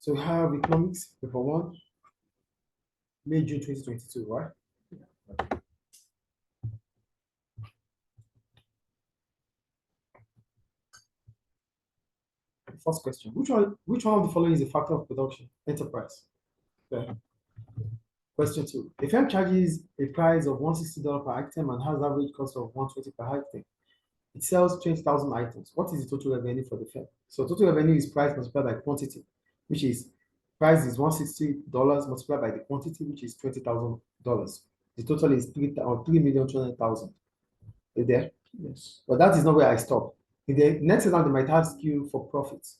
So we have economics, paper 1, May, June 2022, right? First question, which one of the following is a factor of production? Enterprise. Okay. Question 2, a firm charges a price of $160 per item and has average cost of $120 per item. It sells 20,000 items. What is the total revenue for the firm? So total revenue is price multiplied by quantity, which is price is $160 multiplied by the quantity, which is $20,000. The total is 3,200,000. You there? Yes. But that is not where I stop. In the next round, they might ask you for profits.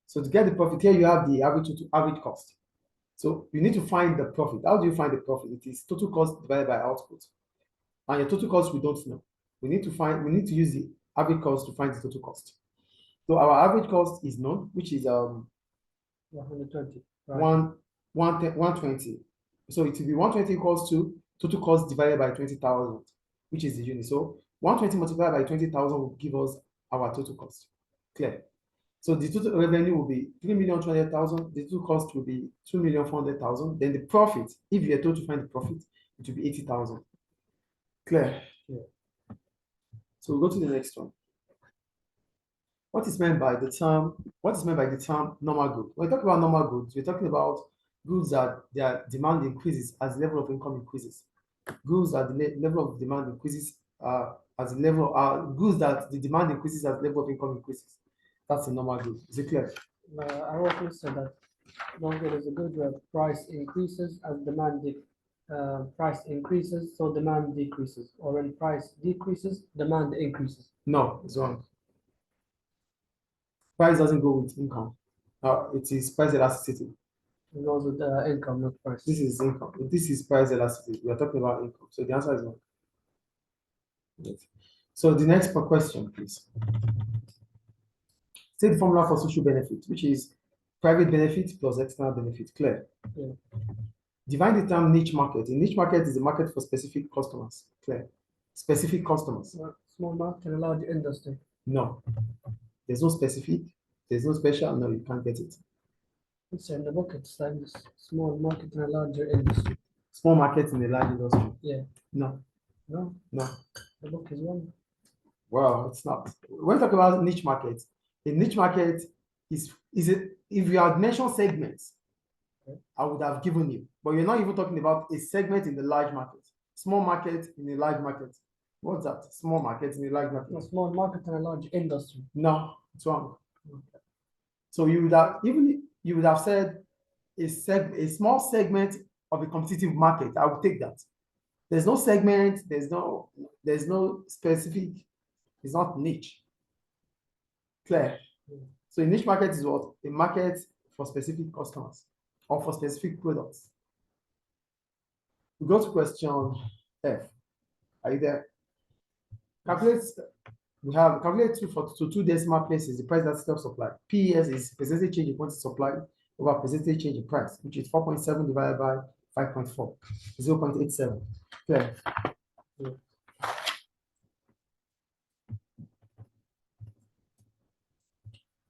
So to get the profit, here you have the average cost. So you need to find the profit. How do you find the profit? It is total cost divided by output. And your total cost we don't know. We need to use the average cost to find the total cost. So our average cost is known, which is 120. Right. 120. So it will be 120 equals to total cost divided by 20,000, which is the unit. So 120 multiplied by 20,000 will give us our total cost. Clear? So the total revenue will be 3,200,000. The total cost will be 2,400,000. Then the profit, if you are told to find the profit, it will be 80,000. Clear? Yeah. So we'll go to the next one. What is meant by the term normal good? When we talk about normal goods, we're talking about goods that their demand increases as the level of income increases. Goods that the level of demand increases goods that the demand increases as the level of income increases. That's a normal good. Is it clear? I also said that normal good is a good where price increases as price increases, so demand decreases. Or when price decreases, demand increases. No, it's wrong. Price doesn't go with income. It is price elasticity. It goes with income, not price. This is income. This is price elasticity. We are talking about income. So the answer is no. Yes. So the next question, please. Say the formula for social benefit, which is private benefit plus external benefit. Clear? Yeah. Define the term niche market. A niche market is a market for specific customers. Clear? Specific customers. Small market and a large industry. No. There's no specific. There's no special. No, you can't get it. It's in the book. It's like this small market and a larger industry. Small market in a large industry. Yeah. No. No. No. The book is wrong. Well, it's not. When we talk about niche market, a niche market is it? If you had mentioned segments, okay, I would have given you. But you're not even talking about a segment in the large market. Small market in a large market. What's that? Small market in a large market. A small market and a large industry. No, it's wrong. Okay. So you would have said a small segment of a competitive market. I would take that. There's no segment. There's no specific. It's not niche. Clear? So a niche market is what? A market for specific customers or for specific products. We go to question F. Are you there? Calculate. We have calculate two decimal places the price elasticity of supply. PES is percentage change in quantity supply over percentage change in price, which is 4.7 divided by 5.4, 0.87. Clear? Yeah.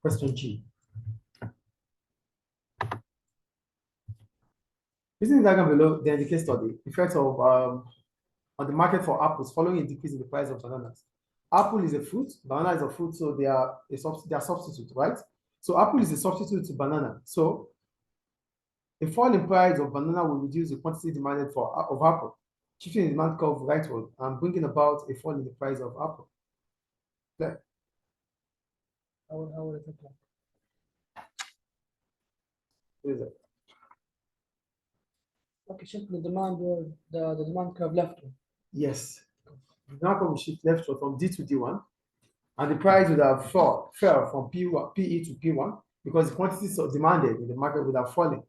Question G. Using the diagram below, the case study, effects of on the market for apples following a decrease in the price of bananas. Apple is a fruit, banana is a fruit, so they are substitute, right? So apple is a substitute to banana. So a fall in price of banana will reduce the quantity demanded of apple, shifting the demand curve rightward and bringing about a fall in the price of apple. Clear? How would it look like? What is it? Okay, shift the demand or the demand curve leftward. Yes. The demand curve will shift leftward from D to D1, and the price would have fell from PE to P1 because the quantities demanded in the market would have fallen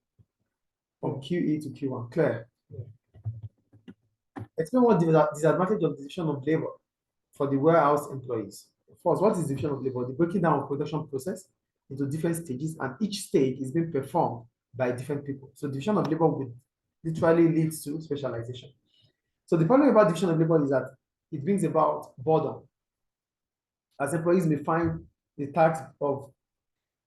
from QE to Q1. Clear? Yeah. Explain what the disadvantage of division of labor for the warehouse employees. First, what is division of labor? The breaking down of production process into different stages, and each stage is being performed by different people. So division of labor would literally leads to specialization. So the problem about division of labor is that it brings about boredom, as employees may find the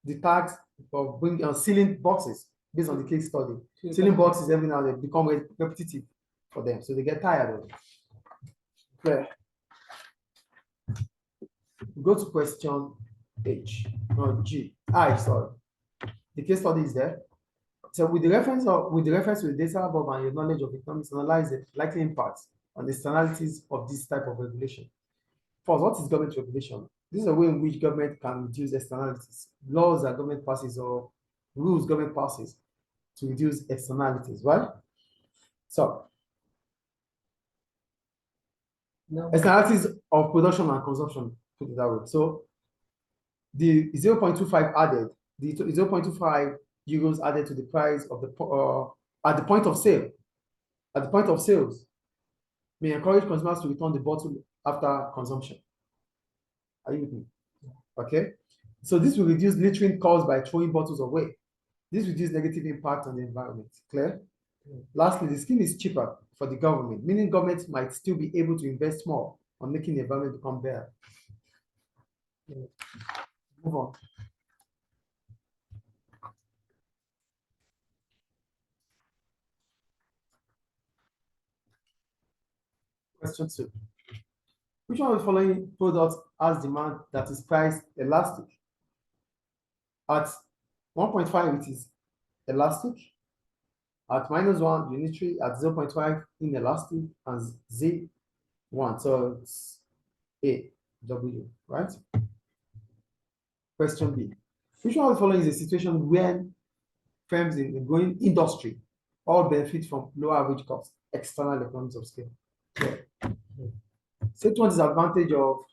the tax of bringing sealing boxes based on the case study. So Sealing boxes every now and then become repetitive for them, so they get tired of it. Okay. Go to question H, no G. Sorry. The case study is there. So with the reference to the data above and your knowledge of economics, analyze the likely impacts on the externalities of this type of regulation. First, what is government regulation? This is a way in which government can reduce externalities. Laws that government passes or rules government passes to reduce externalities, right? So, externalities of production and consumption, put it that way. So, the 0.25 added, the 0.25 euros added to the price of the at the point of sale, at the point of sales, may encourage consumers to return the bottle after consumption. Are you with me? Okay. So this will reduce littering caused by throwing bottles away. This reduces negative impact on the environment. Clear? Lastly, the scheme is cheaper for the government, meaning governments might still be able to invest more on making the environment become better. Move on. Question 2. Which one of the following products has demand that is priced elastic? At 1.5, it is elastic. At -1, unitary. At 0.5, inelastic. And Z1. So it's A, W, right? Question B. Which one of the following is a situation where firms in the growing industry all benefit from lower average cost, external economies of scale? Yeah. Second one is advantage of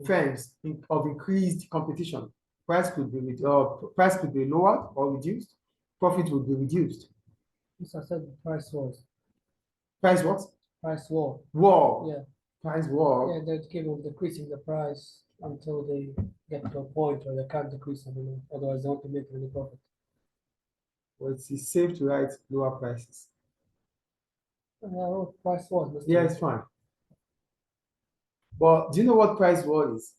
firms of increased competition. Price could be lowered or reduced. Profit would be reduced. Yes, I said price wars. Price what? Price war. War. Yeah. Price war. Yeah, they keep on decreasing the price until they get to a point where they can't decrease anymore. Otherwise, they want to make any profit. Well, it's safe to write lower prices. Price wars. Yeah, it's fine. But do you know what price war is?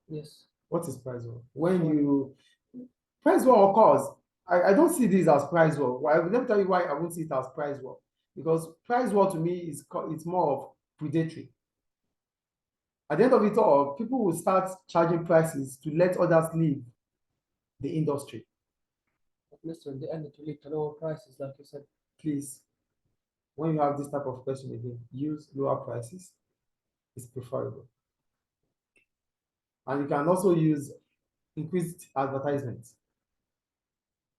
Yes. What is price war? When you price war occurs, I don't see this as price war. Well, let me tell you why I won't see it as price war. Because price war to me is it's more of predatory. At the end of it all, people will start charging prices to let others leave the industry. But Mr. In the end, it will lead to lower prices, like you said. Please, when you have this type of question again, use lower prices. It's preferable. And you can also use increased advertisements.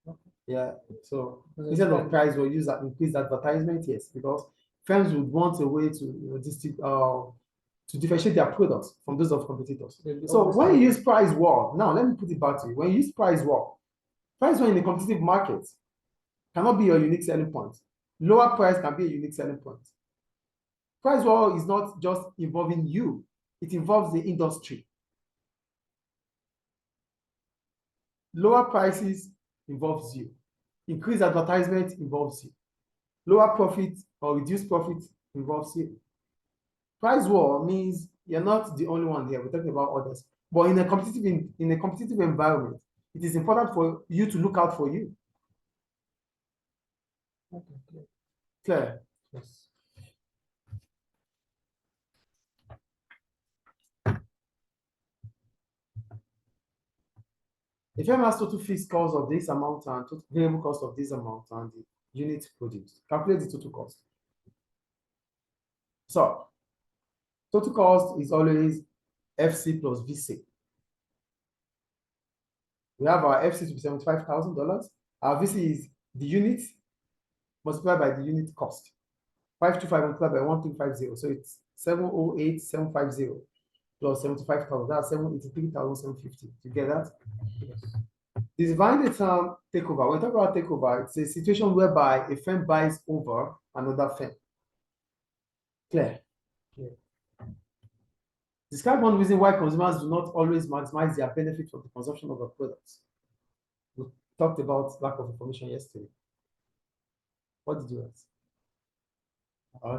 Okay. Yeah, so instead of price, we'll use that increased advertisement, yes, because firms would want a way to differentiate their products from those of competitors. So when you use price war, now let me put it back to you. When you use price war in a competitive market cannot be your unique selling point. Lower price can be a unique selling point. Price war is not just involving you, it involves the industry. Lower prices involves you. Increased advertisement involves you. Lower profit or reduced profit involves you. Price war means you're not the only one here. We're talking about others. But in a competitive environment, it is important for you to look out for you. Okay, Clear? yes. The firm has total fixed cost of this amount and total variable cost of this amount and the unit produced. Calculate the total cost. So, total cost is always FC plus VC. We have our FC to be $75,000. Our VC is the unit multiplied by the unit cost. 525 multiplied by 1350. So it's 708,750 plus 75,000. That's 783,750. You get that? Yes. Define the term takeover. When we talk about takeover, it's a situation whereby a firm buys over another firm. Clear? Yeah. Describe one reason why consumers do not always maximize their benefit from the consumption of a product. We talked about lack of information yesterday. What did you write?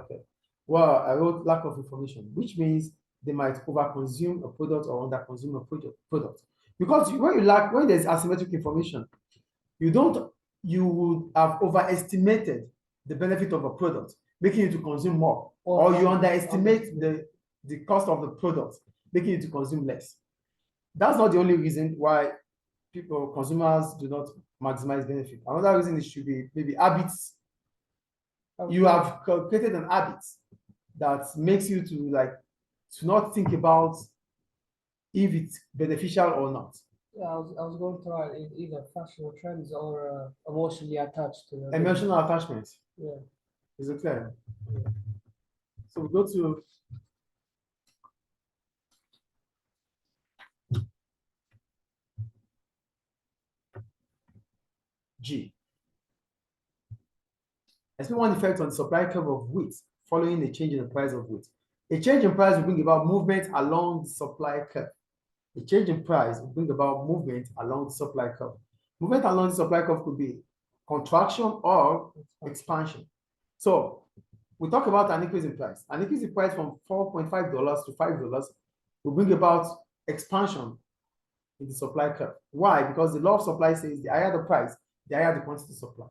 Okay. Well, I wrote lack of information, which means they might overconsume a product or underconsume a product. Because when there's asymmetric information, you would have overestimated the benefit of a product, making you to consume more, or you underestimate the cost of the product, making you to consume less. That's not the only reason why consumers do not maximize benefit. Another reason it should be maybe habits. You have created an habit that makes you to not think about if it's beneficial or not. Yeah, I was going to write either fashion trends or emotionally attached to the Emotional attachment. Yeah. Is it clear? Yeah. So we go to G. Explain one effect on the supply curve of wheat following a change in the price of wheat. A change in price will bring about movement along the supply curve. A change in price will bring about movement along the supply curve. Movement along the supply curve could be contraction or expansion. So we talk about an increase in price. An increase in price from $4.5 to $5 will bring about expansion in the supply curve. Why? Because the law of supply says the higher the price, the higher the quantity supply.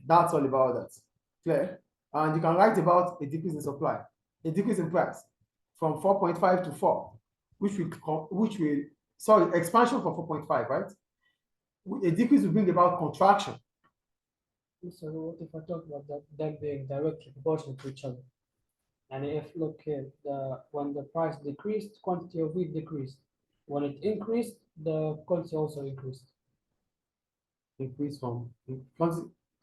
That's all about that. Clear? And you can write about a decrease in supply, a decrease in price from 4.5 to 4, expansion from 4.5, right? A decrease will bring about contraction. So what if I talk about them being directly proportional to each other? And if look here, when the price decreased, quantity of wheat decreased. When it increased, the quantity also increased. Increase from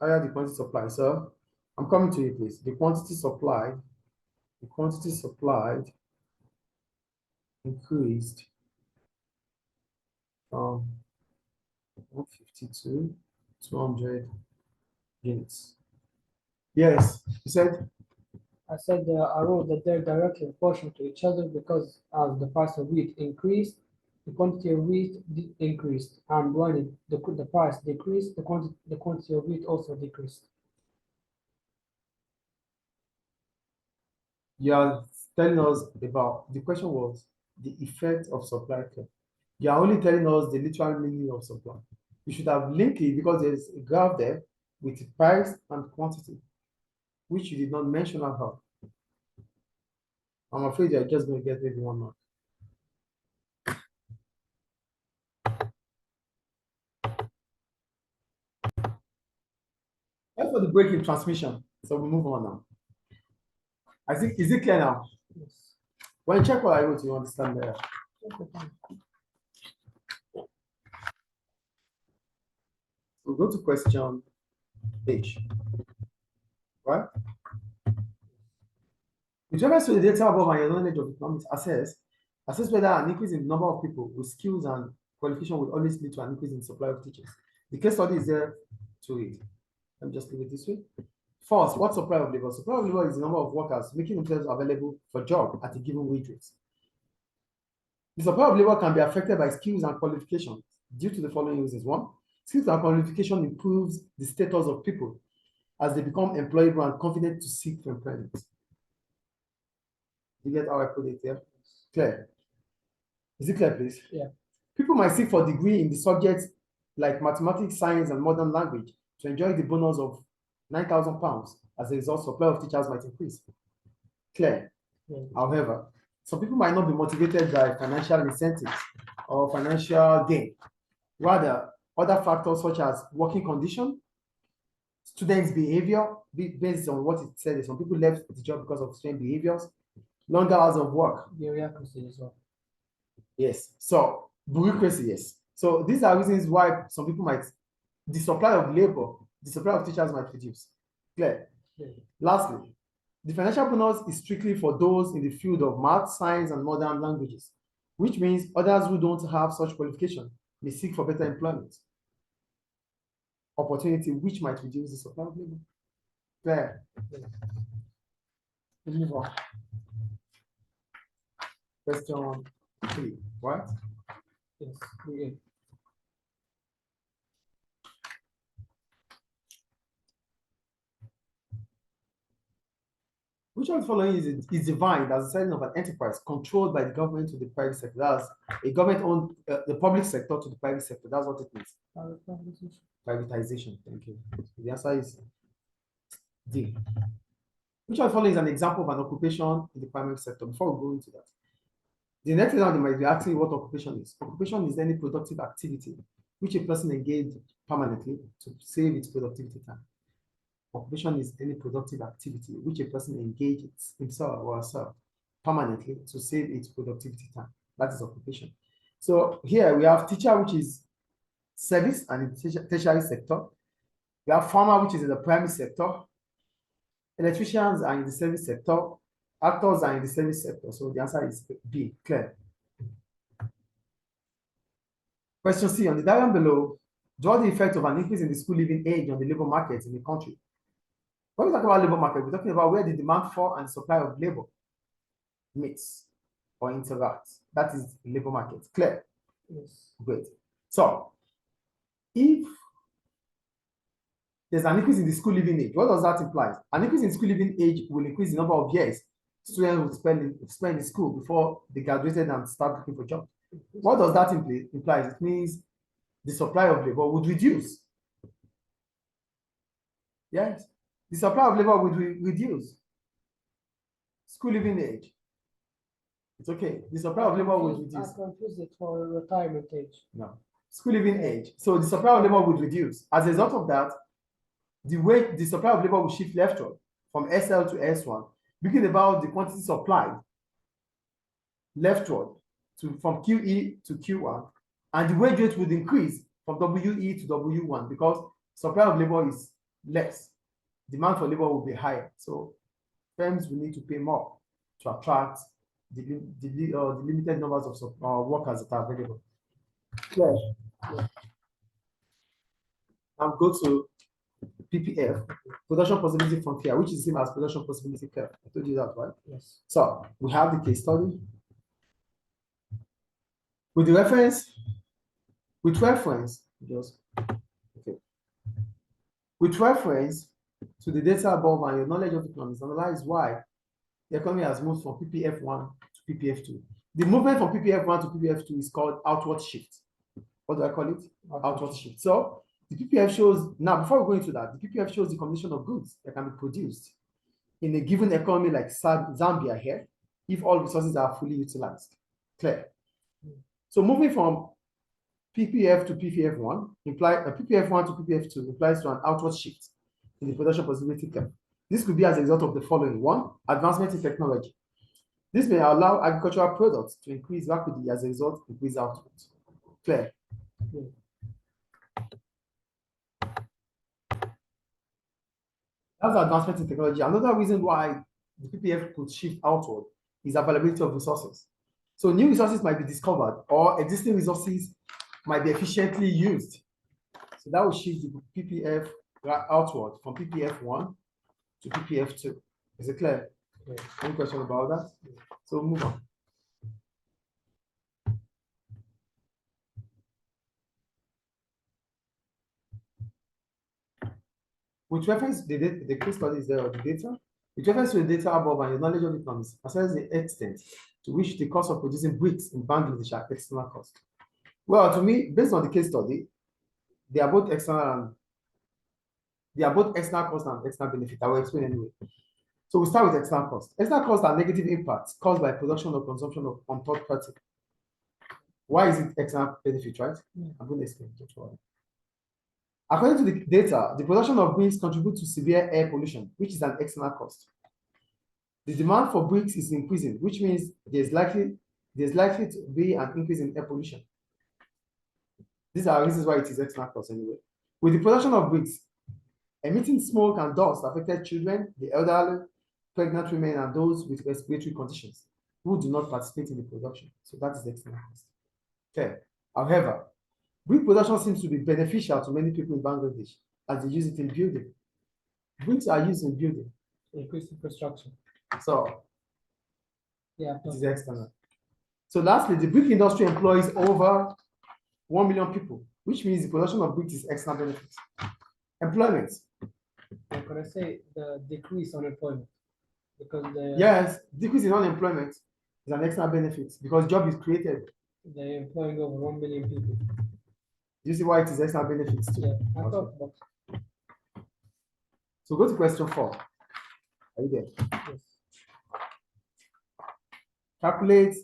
higher the quantity supply. So I'm coming to you, please. The quantity supplied increased from 150 to 200 units. Yes, you said? I said I wrote that they're directly proportional to each other because as the price of wheat increased, the quantity of wheat increased, and when the price decreased, the quantity of wheat also decreased. You are telling us about, the question was the effect of supply curve. You are only telling us the literal meaning of supply. You should have linked it because there's a graph there with price and quantity, which you did not mention at all. I'm afraid you're just going to get maybe 1 mark. As for the break in transmission, so we move on now. I think, is it clear now? Yes. When you check what I wrote, you understand better. We'll go to question H. Right? With reference to the data above and your knowledge of economics, assess whether an increase in the number of people with skills and qualification will always lead to an increase in supply of teachers. The case study is there to read. Let me just leave it this way. First, what supply of labor? Supply of labor is the number of workers making themselves available for job at a given wage rate. The supply of labor can be affected by skills and qualifications due to the following reasons. One, skills and qualification improves the status of people as they become employable and confident to seek for employment. You get how I put it here? Clear? Is it clear, please? Yeah. People might seek for a degree in the subjects like mathematics, science, and modern language to enjoy the bonus of £9,000. As a result, supply of teachers might increase. Clear? Yeah. However, some people might not be motivated by financial incentives or financial gain. Rather, other factors such as working condition, students' behavior, based on what it said, some people left the job because of student behaviors, longer hours of work. Bureaucracy as well. Yes. So bureaucracy, yes. So these are reasons why some people might, the supply of labor, the supply of teachers might reduce. Clear? Yeah. Lastly, the financial bonus is strictly for those in the field of math, science, and modern languages, which means others who don't have such qualification may seek for better employment opportunity, which might reduce the supply of labor. Clear? Yeah. Let's move on. Question 3, right? Yes, yeah. Which one of the following is defined as the selling of an enterprise controlled by the government to the private sector? That's a government-owned, the public sector to the private sector. That's what it means. Privatization. Thank you. The answer is D. Which one of the following is an example of an occupation in the primary sector? Before we go into that, the next thing they might be asking what occupation is. Occupation is any productive activity which a person engaged permanently to save its productivity time. Occupation is any productive activity which a person engages himself or herself permanently to save its productivity time. That is occupation. So here we have teacher, which is service and tertiary sector. We have farmer, which is in the primary sector. Electricians are in the service sector. Actors are in the service sector. So the answer is B, clear. Question C, on the diagram below, draw the effect of an increase in the school living age on the labor market in the country. When we talk about labor market, we're talking about where the demand for and supply of labor meets or interacts. That is the labor market. Clear? Yes. Great. So, if there's an increase in the school living age, what does that imply? An increase in school living age will increase the number of years students will spend in school before they graduated and start looking for jobs. What does that imply? It means the supply of labor would reduce. Yes, the supply of labor would reduce. School living age. It's okay. The supply of labor would reduce. I confuse it for retirement age. No. School living age. So the supply of labor would reduce. As a result of that, the supply of labor will shift leftward from SL to S1, bringing about the quantity supplied leftward from QE to Q1, and the wage rate would increase from WE to W1 because supply of labor is less. Demand for labor will be higher. So firms will need to pay more to attract the limited numbers of workers that are available. Yeah. Now go to PPF, production possibility frontier, which is the same as production possibility curve. I told you that, right? Yes. So we have the case study. With reference to the data above and your knowledge of economics, analyze why the economy has moved from PPF1 to PPF2. The movement from PPF1 to PPF2 is called outward shift. What do I call it? Outward shift. So the PPF shows, now before we go into that, the PPF shows the combination of goods that can be produced in a given economy like Zambia here, if all resources are fully utilized. Clear? So moving from PPF to PPF1 PPF1 to PPF2 implies to an outward shift in the production possibility curve. This could be as a result of the following. One, advancement in technology. This may allow agricultural products to increase rapidly as a result, increase output. Clear? Yeah. That's advancement in technology. Another reason why the PPF could shift outward is availability of resources. So new resources might be discovered or existing resources might be efficiently used. So that will shift the PPF outward from PPF1 to PPF2. Is it clear? Yeah. Any question about that? Yeah. So move on. With reference to the case study is there, or the data. With reference to the data above and your knowledge of economics, assess the extent to which the cost of producing bricks in Bangladesh are external costs. Well, to me, based on the case study, they are both external cost and external benefit. I will explain anyway. So we start with external cost. External costs are negative impacts caused by production or consumption of on third party. Why is it external benefit, right? I'm going to explain it. According to the data, the production of bricks contributes to severe air pollution, which is an external cost. The demand for bricks is increasing, which means there's likely to be an increase in air pollution. These are reasons why it is external cost anyway. With the production of bricks, emitting smoke and dust affected children, the elderly, pregnant women, and those with respiratory conditions who do not participate in the production. So that is the external cost. Okay. However, brick production seems to be beneficial to many people in Bangladesh as they use it in building. Bricks are used in building. Increased infrastructure. So, yeah, it is external. So lastly, the brick industry employs over 1 million people, which means the production of bricks is external benefits. Employment. Can I say the decrease on employment? because Yes, decrease in unemployment is an extra benefit because job is created. they're employing over 1 million people. Do you see why it is extra benefits too? Yeah, I Okay. thought about So go to question 4. Are you there? yes. Calculate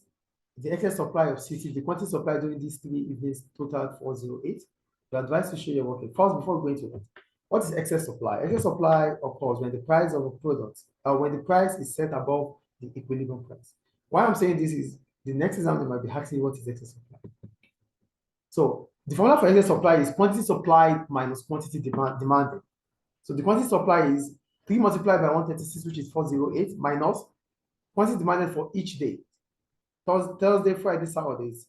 the excess supply of CT. The quantity supply during these 3 evenings total 408. You're advised to show your working. First, before going to that, what is excess supply? Excess supply occurs when the price of a product or when the price is set above the equilibrium price. Why I'm saying this is the next exam they might be asking what is excess supply. So the formula for excess supply is quantity supplied minus quantity demanded. So the quantity supply is 3 multiplied by 136, which is 408, minus quantity demanded for each day. Thursday, Friday, Saturdays,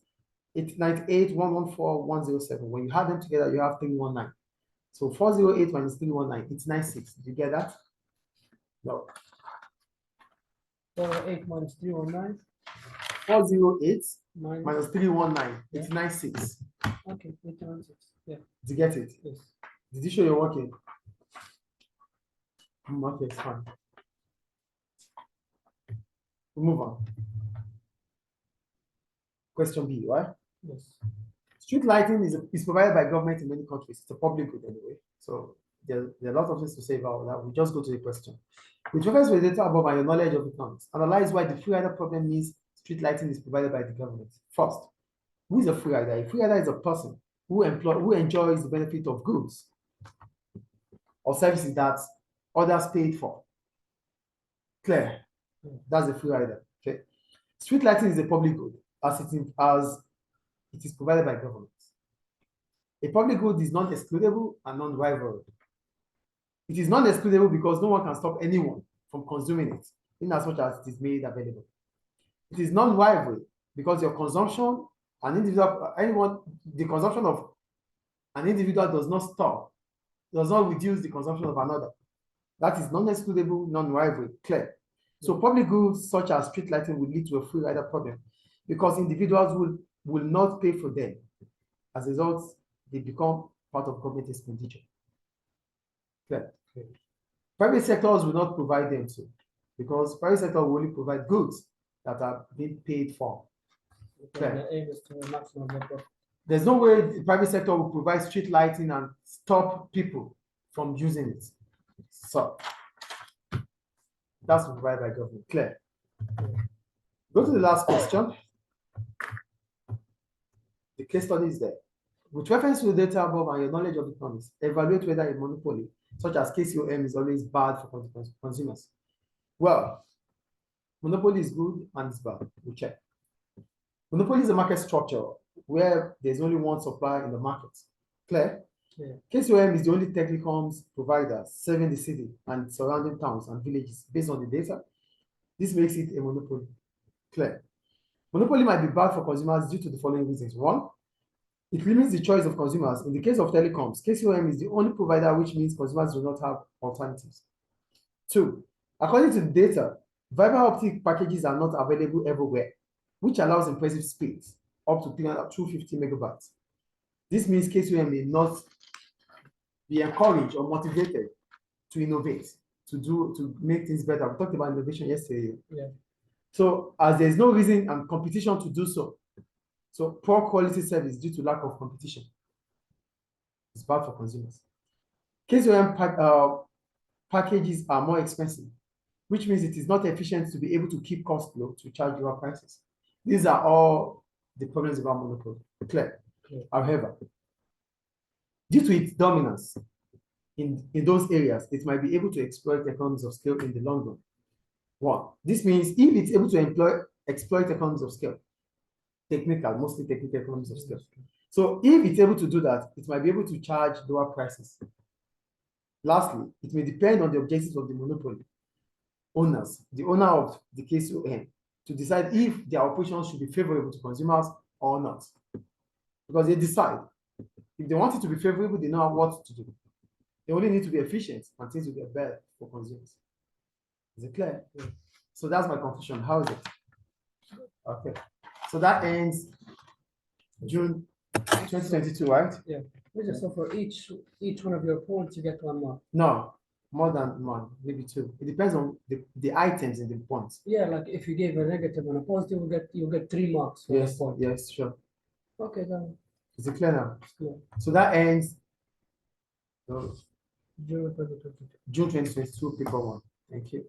898, 114, 107. When you add them together, you have 319. So 408 minus 319, it's 96. Did you get that? No. 408 minus 319 408 minus. minus 319, Yeah. it's 96. Okay, 896. Yeah. Did you get it? Yes. Did you show your working? Okay, it's fine. We'll move on. Question B, right? Yes. Street lighting is provided by government in many countries. It's a public good anyway. So there are a lot of things to say about that. We just go to the question. With reference to the data above and your knowledge of economics, analyze why the free rider problem means street lighting is provided by the government. First, who is a free rider? A free rider is a person who enjoys the benefit of goods or services that others paid for. Clear? That's a free rider. Okay. Street lighting is a public good as it is provided by government. A public good is non-excludable and non-rivalable. It is non-excludable because no one can stop anyone from consuming it, in as much as it is made available. It is non-rivalable because your consumption, the consumption of an individual does not reduce the consumption of another. That is non-excludable, non-rivalable, clear. So public goods such as street lighting will lead to a free rider problem because individuals will not pay for them. As a result, they become part of government expenditure. Clear. Private sectors will not provide them too, because private sector will only provide goods that are being paid for. The aim is to maximize the profit. There's no way the private sector will provide street lighting and stop people from using it. So that's provided by government. Clear. Go to the last question. The case study is there. With reference to the data above and your knowledge of economics, evaluate whether a monopoly, such as KCOM, is always bad for consumers. Well, monopoly is good and it's bad. We check. Monopoly is a market structure where there's only one supplier in the market. Clear? Yeah. KCOM is the only telecoms provider serving the city and surrounding towns and villages based on the data. This makes it a monopoly. Clear? Monopoly might be bad for consumers due to the following reasons. One, it limits the choice of consumers. In the case of telecoms, KCOM is the only provider, which means consumers do not have alternatives. Two, according to the data, fiber optic packages are not available everywhere, which allows impressive speeds up to 250 megabytes. This means KCOM may not be encouraged or motivated to innovate, to make things better. We talked about innovation yesterday. Yeah. So as there is no reason and competition to do so, so poor quality service due to lack of competition is bad for consumers. KCOM packages are more expensive, which means it is not efficient to be able to keep costs low to charge lower prices. These are all the problems about monopoly. Clear. However, due to its dominance in those areas, it might be able to exploit economies of scale in the long run. One, this means if it's able to exploit economies of scale, mostly technical economies of scale. So if it's able to do that, it might be able to charge lower prices. Lastly, it may depend on the objectives of the monopoly owners, the owner of the KCOM, to decide if their operations should be favorable to consumers or not. Because they decide. If they want it to be favorable, they know what to do. They only need to be efficient and things will get better for consumers. Is it clear? Yeah. So that's my conclusion. How is it? Okay. So that ends June 2022, right? Yeah. So for each one of your points, you get 1 mark. No. More than one, maybe two. It depends on the items in the points. Yeah, like if you gave a negative and a positive, you get 3 marks for that Yes, point. yes, sure. Okay, then Is it clear now? it's clear. So that ends June 2022. June 2022, paper one. Thank you.